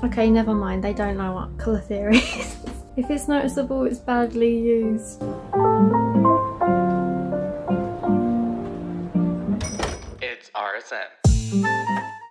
Okay, never mind, they don't know what colour theory is. If it's noticeable, it's badly used. It's RSM.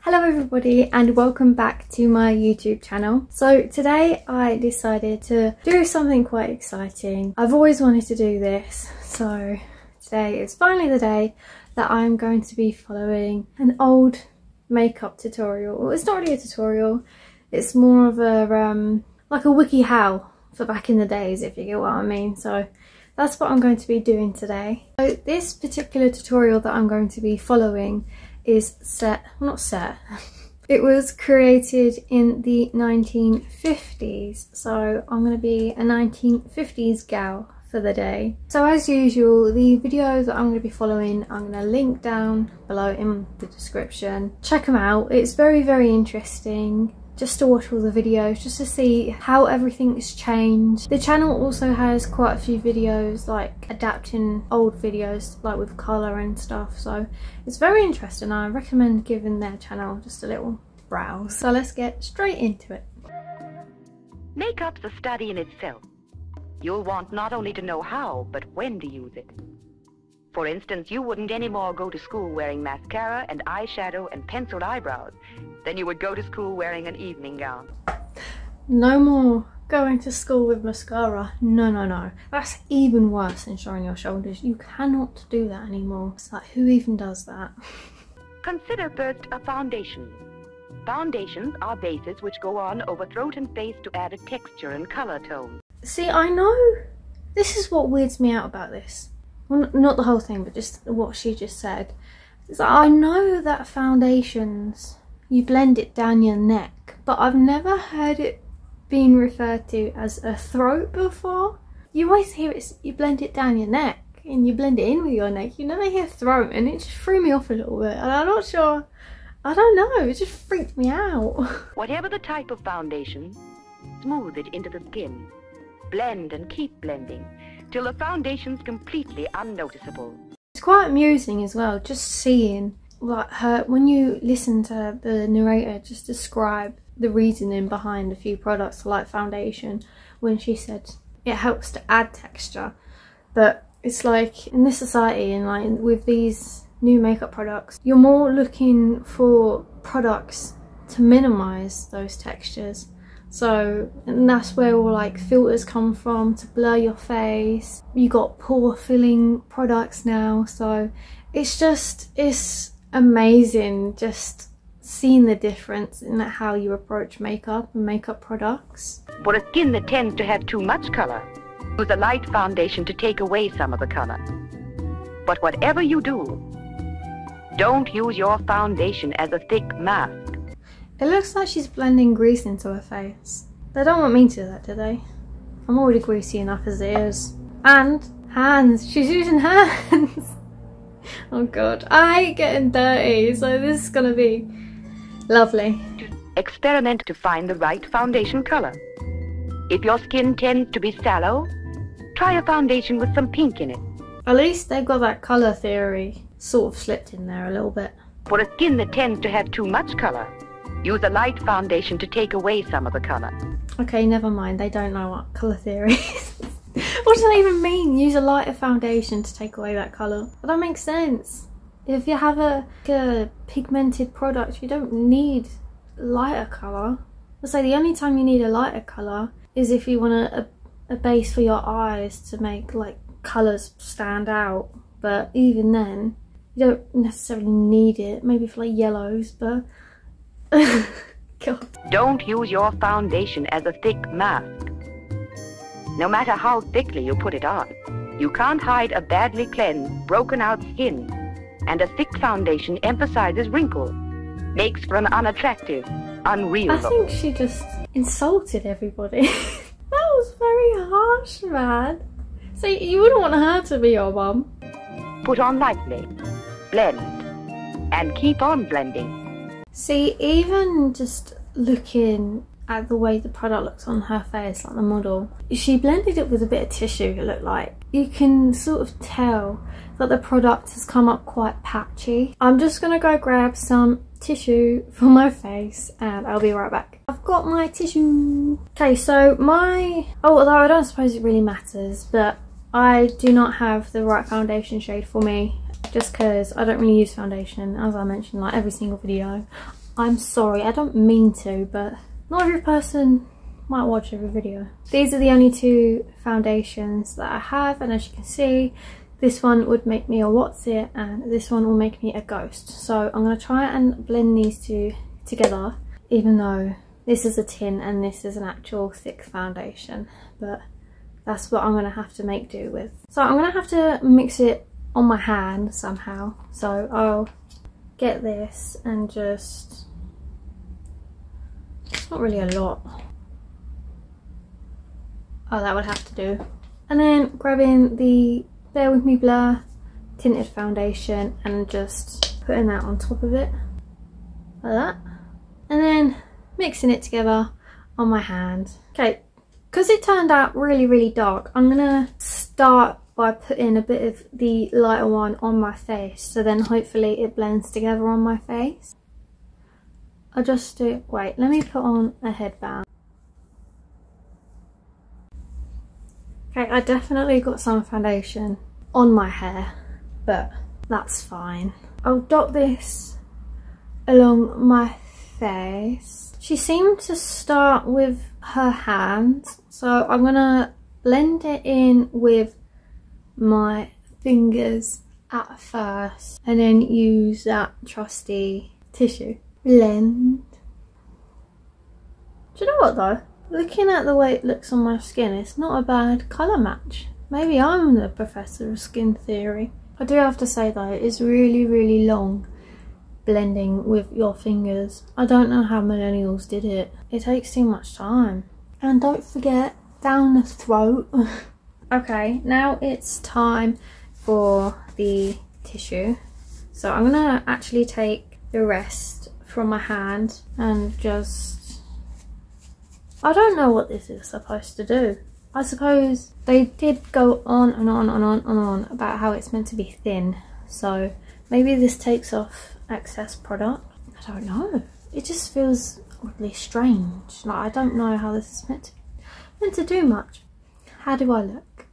Hello everybody and welcome back to my YouTube channel. So today I decided to do something quite exciting. I've always wanted to do this, so today is finally the day that I'm going to be following an old makeup tutorial. Well, it's not really a tutorial, it's more of a like a wiki how for back in the days, if you get what I mean. So that's what I'm going to be doing today. So this particular tutorial that I'm going to be following is it was created in the 1950s, so I'm going to be a 1950s gal for the day. So as usual, the video that I'm going to be following I'm going to link down below in the description. Check them out, it's very interesting just to watch all the videos, just to see how everything's changed. The channel also has quite a few videos like adapting old videos like with colour and stuff, so it's very interesting. I recommend giving their channel just a little browse. So let's get straight into it. Makeup's a study in itself. You'll want not only to know how, but when to use it. For instance, you wouldn't anymore go to school wearing mascara and eyeshadow and penciled eyebrows than you would go to school wearing an evening gown. No more going to school with mascara. No. That's even worse than showing your shoulders. You cannot do that anymore. It's like, who even does that? Consider first a foundation. Foundations are bases which go on over throat and face to add a texture and color tone. See, I know. This is what weirds me out about this. Well, not the whole thing, but just what she just said. It's like, I know that foundations, you blend it down your neck, but I've never heard it being referred to as a throat before. You always hear it, you blend it down your neck and you blend it in with your neck. You never hear throat, and it just threw me off a little bit. And I'm not sure, I don't know, it just freaked me out. Whatever the type of foundation, smooth it into the skin. Blend and keep blending till the foundation's completely unnoticeable. It's quite amusing as well, just seeing like her, when you listen to the narrator just describe the reasoning behind a few products like foundation, when she said it helps to add texture. But it's like in this society and like with these new makeup products, you're more looking for products to minimize those textures. So, and that's where all like filters come from, to blur your face. You got pore filling products now, so it's amazing just seeing the difference in how you approach makeup and makeup products. For a skin that tends to have too much color, use a light foundation to take away some of the color. But whatever you do, don't use your foundation as a thick mask. It looks like she's blending grease into her face. They don't want me to do that, do they? I'm already greasy enough as it is. And hands. She's using hands. Oh god. I hate getting dirty, so this is gonna be lovely. Experiment to find the right foundation color. If your skin tends to be sallow, try a foundation with some pink in it. At least they've got that colour theory sort of slipped in there a little bit. For a skin that tends to have too much color, use a light foundation to take away some of the color. Okay, never mind, they don't know what colour theory is. What does that even mean? Use a lighter foundation to take away that colour? That don't make sense. If you have a pigmented product, you don't need lighter colour. I'd say the only time you need a lighter colour is if you want a base for your eyes to make like colours stand out. But even then, you don't necessarily need it. Maybe for like yellows, but God. Don't use your foundation as a thick mask. No matter how thickly you put it on, you can't hide a badly cleansed, broken out skin, and a thick foundation emphasizes wrinkles, makes for an unattractive, unreal look. I think she just insulted everybody. That was very harsh, man. So you wouldn't want her to be your mum. Put on lightly, blend, and keep on blending. See, even just looking at the way the product looks on her face, like the model, she blended it with a bit of tissue, it looked like. You can sort of tell that the product has come up quite patchy. I'm just gonna go grab some tissue for my face and I'll be right back. I've got my tissue. Okay, so although I don't suppose it really matters, but I do not have the right foundation shade for me just because I don't really use foundation, as I mentioned, like every single video. I'm sorry, I don't mean to, but not every person might watch every video. These are the only two foundations that I have, and as you can see, this one would make me a what's it and this one will make me a ghost. So I'm going to try and blend these two together, even though this is a tin and this is an actual thick foundation, but that's what I'm going to have to make do with. So I'm going to have to mix it on my hand somehow. So I'll get this and just, it's not really a lot. Oh, that would have to do. And then grabbing the Bear With Me Blur tinted foundation and just putting that on top of it like that, and then mixing it together on my hand. Okay, because it turned out really dark, I'm gonna start by putting a bit of the lighter one on my face, so then hopefully it blends together on my face. I'll just do, wait, let me put on a headband. Okay, I definitely got some foundation on my hair, but that's fine. I'll dot this along my face. She seemed to start with her hands, so I'm gonna blend it in with my fingers at first and then use that trusty tissue. Blend. Do you know what though? Looking at the way it looks on my skin, it's not a bad colour match. Maybe I'm the professor of skin theory. I do have to say though, it's really long blending with your fingers. I don't know how millennials did it. It takes too much time. And don't forget, down the throat. Okay, now it's time for the tissue. So I'm gonna actually take the rest from my hand and just, I don't know what this is supposed to do. I suppose they did go on and on about how it's meant to be thin. So maybe this takes off excess product. I don't know. It just feels oddly strange. Like I don't know how this is meant to do much. How do I look?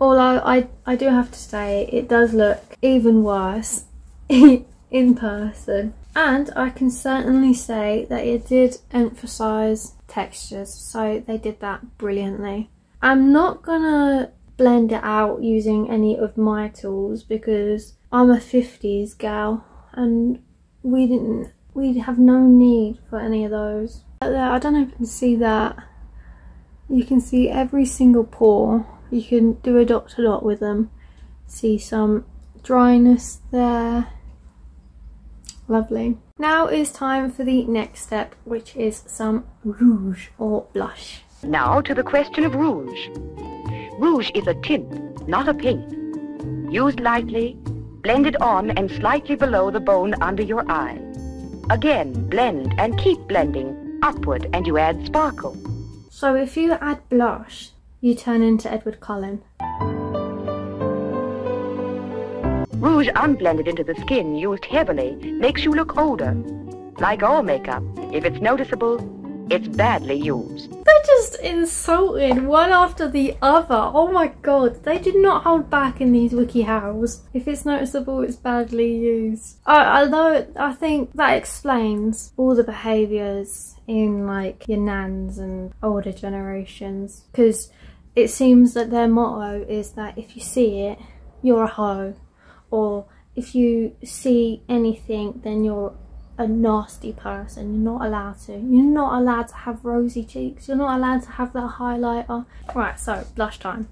Although I do have to say it does look even worse in person. And I can certainly say that it did emphasise textures, so they did that brilliantly. I'm not gonna blend it out using any of my tools because I'm a 50s gal and we have no need for any of those. I don't know if you can see that. You can see every single pore. You can do a dot to dot with them. See some dryness there. Lovely. Now is time for the next step, which is some rouge or blush. Now to the question of rouge. Rouge is a tint, not a paint. Used lightly, blend it on and slightly below the bone under your eye. Again, blend and keep blending upward and you add sparkle. So if you add blush, you turn into Edward Cullen. Rouge unblended into the skin used heavily makes you look older. Like all makeup, if it's noticeable, it's badly used. They just insulted one after the other. Oh my god, they did not hold back in these WikiHows. If it's noticeable, it's badly used. Although I think that explains all the behaviours in like your nans and older generations, because it seems that their motto is that if you see it, you're a hoe. Or if you see anything, then you're a nasty person. You're not allowed to. You're not allowed to have rosy cheeks. You're not allowed to have that highlighter. Right, so blush time.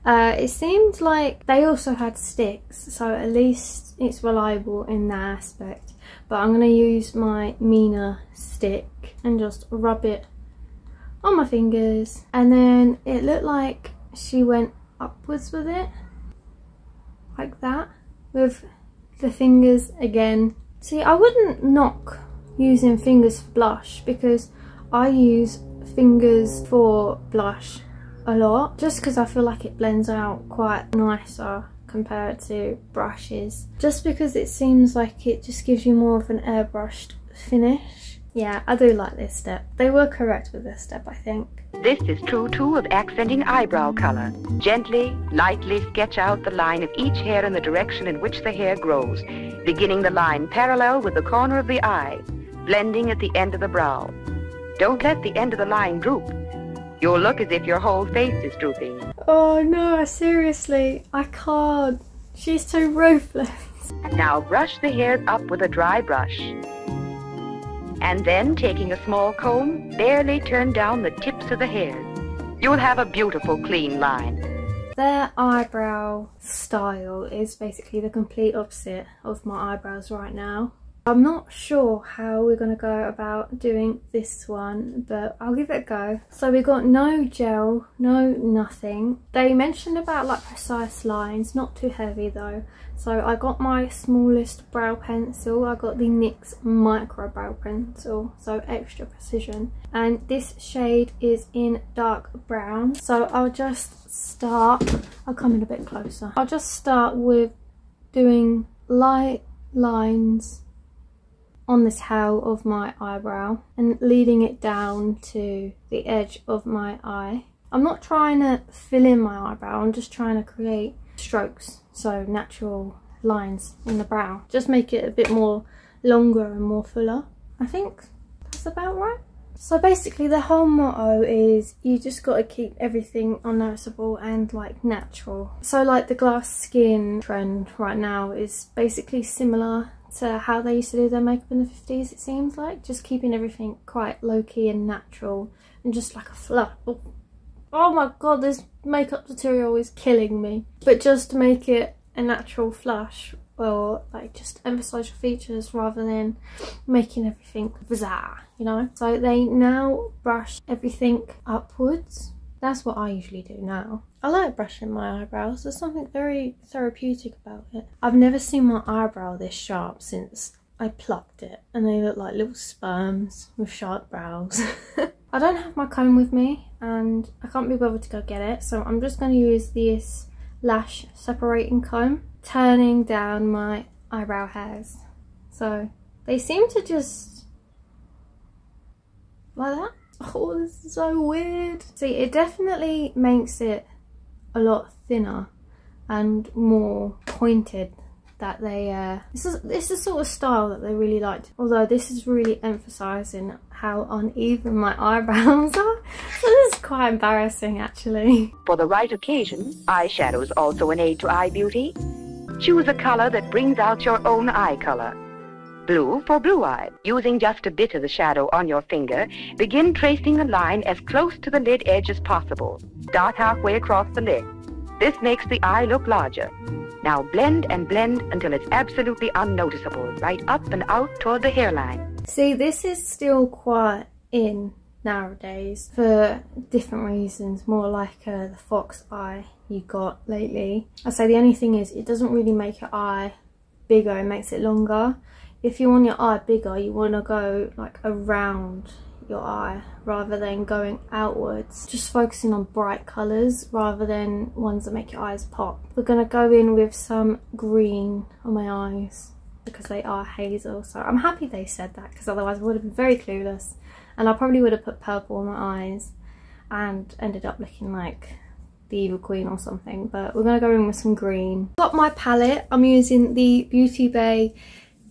It seemed like they also had sticks, so at least it's reliable in that aspect. But I'm going to use my Mina stick and just rub it on my fingers. And then it looked like she went upwards with it. Like that. With the fingers again. See, I wouldn't knock using fingers for blush because I use fingers for blush a lot, just because I feel like it blends out quite nicer compared to brushes, just because it seems like it just gives you more of an airbrushed finish. Yeah, I do like this step. They were correct with this step, I think. This is true too of accenting eyebrow color. Gently, lightly sketch out the line of each hair in the direction in which the hair grows, beginning the line parallel with the corner of the eye, blending at the end of the brow. Don't let the end of the line droop. You'll look as if your whole face is drooping. Oh no, seriously, I can't. She's too ruthless. Now brush the hairs up with a dry brush. And then, taking a small comb, barely turn down the tips of the hairs. You'll have a beautiful, clean line. Their eyebrow style is basically the complete opposite of my eyebrows right now. I'm not sure how we're going to go about doing this one, but I'll give it a go. So we got no gel, no nothing. They mentioned about like precise lines, not too heavy though. So I got my smallest brow pencil. I got the NYX micro brow pencil, so extra precision. And this shade is in dark brown. So I'll just start, I'll come in a bit closer. I'll just start with doing light lines on the tail of my eyebrow and leading it down to the edge of my eye. I'm not trying to fill in my eyebrow, I'm just trying to create strokes, so natural lines in the brow. Just make it a bit more longer and more fuller. I think that's about right. So basically the whole motto is you just got to keep everything unnoticeable and like natural. So like the glass skin trend right now is basically similar to how they used to do their makeup in the 50s, it seems like. Just keeping everything quite low-key and natural and just like a fluff. Oh my god, this makeup tutorial is killing me. But just to make it a natural flush, or like just emphasize your features rather than making everything bizarre, you know? So they now brush everything upwards. That's what I usually do now. I like brushing my eyebrows. There's something very therapeutic about it. I've never seen my eyebrow this sharp since I plucked it, and they look like little sperms with sharp brows. I don't have my comb with me and I can't be bothered to go get it, so I'm just going to use this lash separating comb, turning down my eyebrow hairs. So they seem to just like that. Oh, this is so weird. See, it definitely makes it a lot thinner and more pointed. That they this is the sort of style that they really liked. Although this is really emphasising how uneven my eyebrows are. So this is quite embarrassing actually. For the right occasion, eyeshadow is also an aid to eye beauty. Choose a colour that brings out your own eye colour. Blue for blue eye. Using just a bit of the shadow on your finger, begin tracing the line as close to the lid edge as possible. Start halfway across the lid. This makes the eye look larger. Now blend and blend until it's absolutely unnoticeable, right up and out toward the hairline. See, this is still quite in nowadays for different reasons, more like the fox eye you got lately. I say the only thing is it doesn't really make your eye bigger, it makes it longer. If you want your eye bigger, you want to go like around your eye rather than going outwards. Just focusing on bright colours rather than ones that make your eyes pop. We're going to go in with some green on my eyes because they are hazel. So I'm happy they said that, because otherwise I would have been very clueless and I probably would have put purple on my eyes and ended up looking like the evil queen or something. But we're going to go in with some green. Got my palette. I'm using the Beauty Bay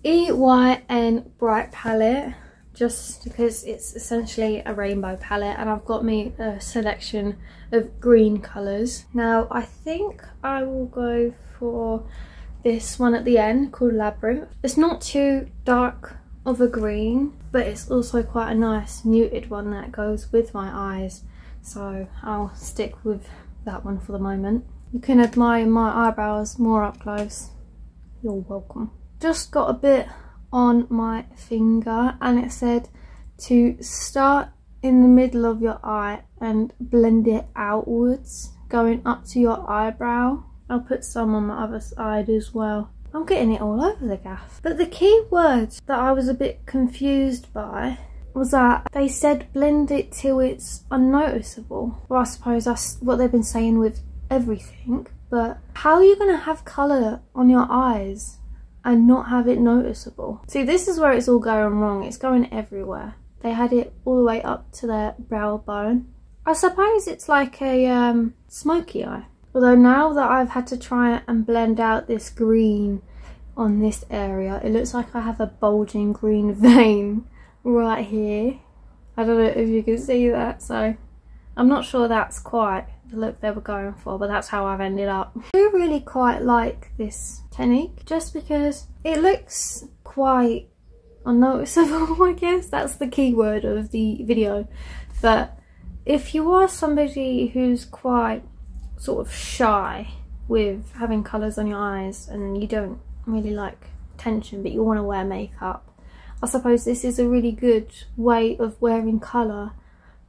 EYN Bright palette, just because it's essentially a rainbow palette, and I've got me a selection of green colours. Now I think I will go for this one at the end called Labyrinth. It's not too dark of a green, but it's also quite a nice muted one that goes with my eyes, so I'll stick with that one for the moment. You can admire my eyebrows more up close. You're welcome. Just got a bit on my finger and it said to start in the middle of your eye and blend it outwards, going up to your eyebrow. I'll put some on my other side as well. I'm getting it all over the gaff. But the key words that I was a bit confused by was that they said blend it till it's unnoticeable. Well, I suppose that's what they've been saying with everything, but how are you going to have colour on your eyes and not have it noticeable? See, this is where it's all going wrong. It's going everywhere. They had it all the way up to their brow bone. I suppose it's like a smoky eye. Although now that I've had to try and blend out this green on this area, it looks like I have a bulging green vein right here. I don't know if you can see that, so I'm not sure that's quite the look they were going for, but that's how I've ended up. I do really quite like this technique, just because it looks quite unnoticeable, I guess. That's the key word of the video. But if you are somebody who's quite sort of shy with having colours on your eyes and you don't really like attention but you want to wear makeup, I suppose this is a really good way of wearing colour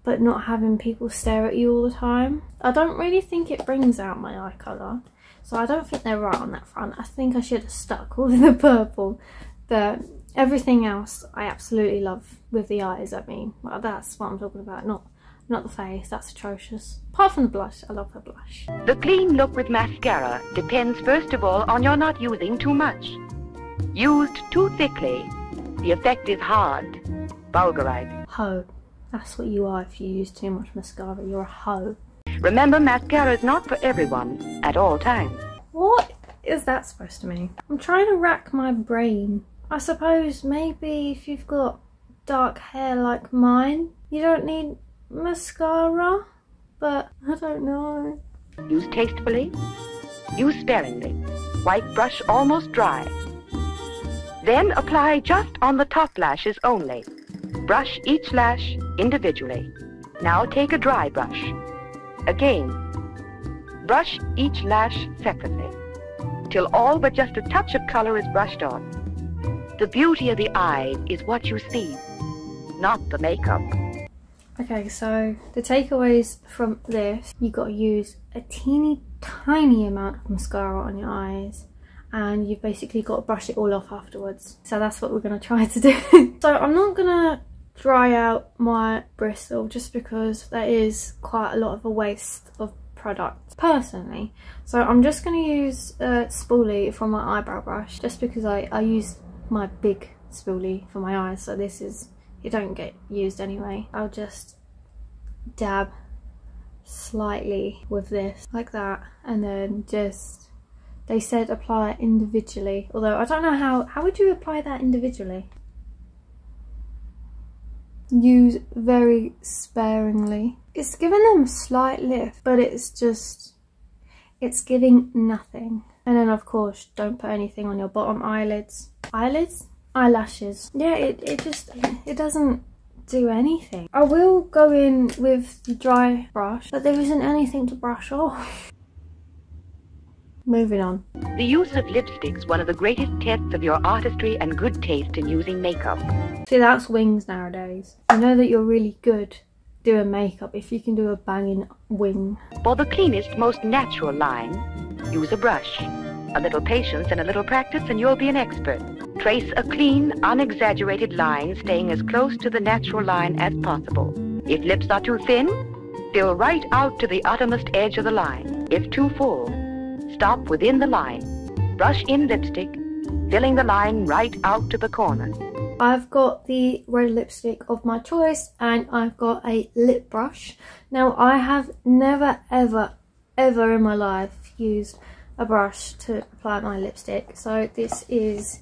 but not having people stare at you all the time. I don't really think it brings out my eye colour, so I don't think they're right on that front. I think I should have stuck with the purple, but everything else I absolutely love with the eyes. I mean, well, that's what I'm talking about, not the face. That's atrocious. Apart from the blush, I love the blush. The clean look with mascara depends first of all on your not using too much. Used too thickly, the effect is hard, vulgarizing. Hoe. That's what you are if you use too much mascara. You're a hoe. Remember, mascara is not for everyone at all times. What is that supposed to mean? I'm trying to rack my brain. I suppose maybe if you've got dark hair like mine, you don't need mascara, but I don't know. Use tastefully, use sparingly. White brush almost dry. Then apply just on the top lashes only. Brush each lash individually. Now take a dry brush. Again, brush each lash separately, till all but just a touch of color is brushed on. The beauty of the eye is what you see, not the makeup. Okay, so the takeaways from this, you got to use a teeny tiny amount of mascara on your eyes, and you've basically got to brush it all off afterwards. So that's what we're going to try to do. So I'm not going to dry out my bristle just because that is quite a lot of a waste of product personally. So I'm just going to use a spoolie from my eyebrow brush, just because I use my big spoolie for my eyes, so this is, it don't get used anyway. I'll just dab slightly with this like that, and then just, they said apply it individually, although I don't know how would you apply that individually? Use very sparingly. It's giving them a slight lift, but it's just, it's giving nothing. And then of course don't put anything on your bottom eyelids. Eyelashes. Yeah, it doesn't do anything. I will go in with the dry brush, but there isn't anything to brush off. Moving on. The use of lipstick's one of the greatest tests of your artistry and good taste in using makeup. See, that's wings nowadays. You know that you're really good doing makeup if you can do a banging wing. For the cleanest, most natural line, use a brush. A little patience and a little practice and you'll be an expert. Trace a clean, unexaggerated line, staying as close to the natural line as possible. If lips are too thin, fill right out to the uttermost edge of the line. If too full, stop within the line. Brush in lipstick, filling the line right out to the corner. I've got the red lipstick of my choice and I've got a lip brush. Now I have never ever in my life used a brush to apply my lipstick, so this is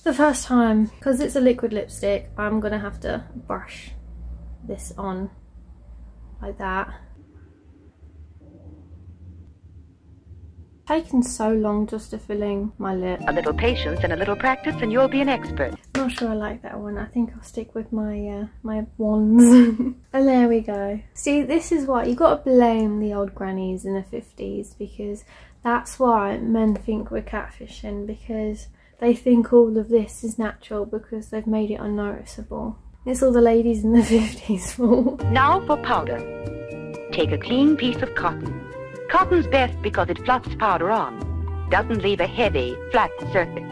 the first time. Because it's a liquid lipstick, I'm gonna have to brush this on like that. Taken so long just to filling my lip. A little patience and a little practice and you'll be an expert. Not sure I like that one. I think I'll stick with my my wands. And there we go. See, this is why you got to blame the old grannies in the 50s, because that's why men think we're catfishing, because they think all of this is natural because they've made it unnoticeable. It's all the ladies in the 50s fault. Now for powder. Take a clean piece of cotton. Cotton's best because it fluffs powder on, doesn't leave a heavy, flat surface.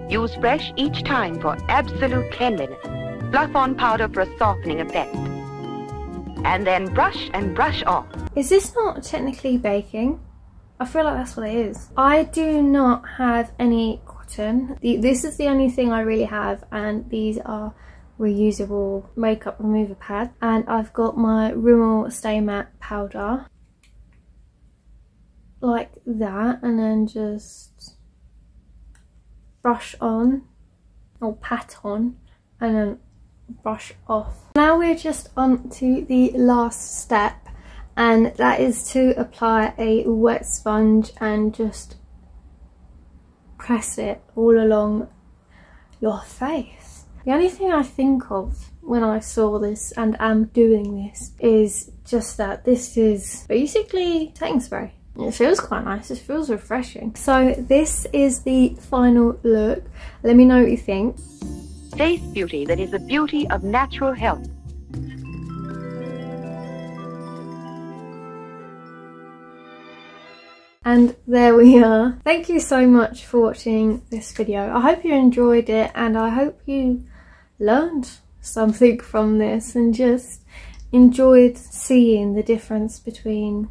Use fresh each time for absolute cleanliness. Fluff on powder for a softening effect. And then brush and brush off. Is this not technically baking? I feel like that's what it is. I do not have any cotton. This is the only thing I really have, and these are reusable makeup remover pads. And I've got my Rimmel Stay Matte powder. Like that, and then just brush on, or pat on, and then brush off. Now we're just on to the last step, and that is to apply a wet sponge and just press it all along your face. The only thing I think of when I saw this and am doing this is just that this is basically setting spray. It feels quite nice, it feels refreshing. So this is the final look. Let me know what you think. Face beauty that is the beauty of natural health. And there we are. Thank you so much for watching this video. I hope you enjoyed it, and I hope you learned something from this and just enjoyed seeing the difference between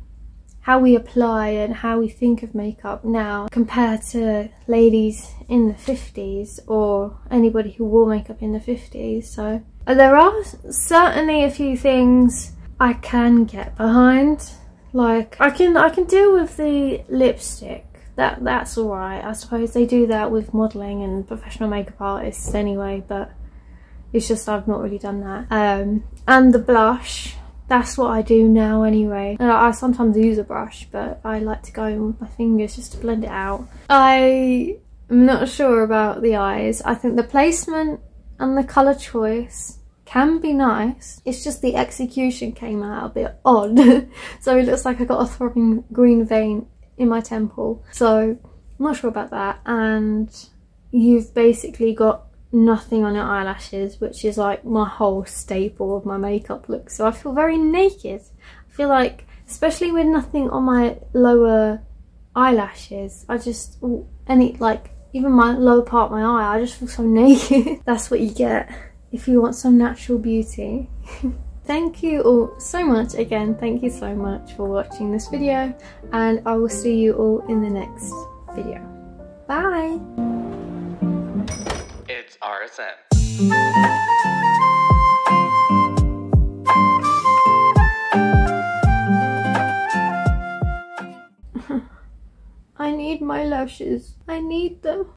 how we apply and how we think of makeup now compared to ladies in the 50s or anybody who wore makeup in the 50s. So there are certainly a few things I can get behind. Like I can deal with the lipstick. That's alright. I suppose they do that with modelling and professional makeup artists anyway, but it's just I've not really done that. And the blush, that's what I do now anyway. And I sometimes use a brush, but I like to go in with my fingers just to blend it out. I am not sure about the eyes. I think the placement and the colour choice can be nice. It's just the execution came out a bit odd. So it looks like I got a throbbing green vein in my temple. So I'm not sure about that. And you've basically got nothing on your eyelashes, which is like my whole staple of my makeup look. So I feel very naked. I feel like, especially with nothing on my lower eyelashes, I just, even my lower part of my eye, I just feel so naked. That's what you get if you want some natural beauty. Thank you all so much again. Thank you so much for watching this video, and I will see you all in the next video. Bye! It's RSM. I need my lashes. I need them.